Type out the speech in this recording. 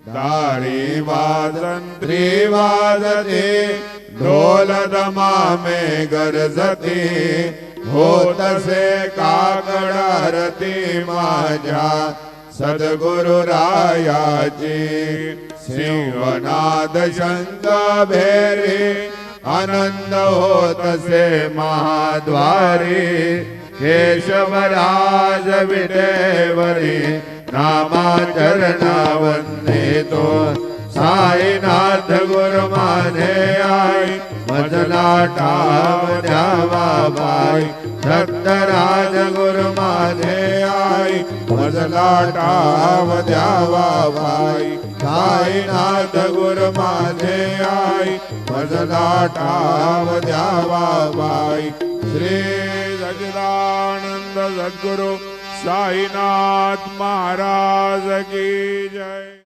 दारी वाजंत्री वाजते ढोल दमामे गरजते होत से काकड आरती माझ्या सद्गुरु रायाची सिंहनाद शंख भेरी आनंद होत से महाद्वारी केशवराज विटेवरी नामाचरणा वंदितो साईनाथ गुरु माझे आई मजला टाव द्यावा बाई दत्तराज गुरु माझे आई मजला टाव द्यावा बाई साईनाथ गुरु माझे आई मजला टाव द्यावा बाई श्री सच्चिदानंद सद्गुरु साईनाथ महाराज की जय।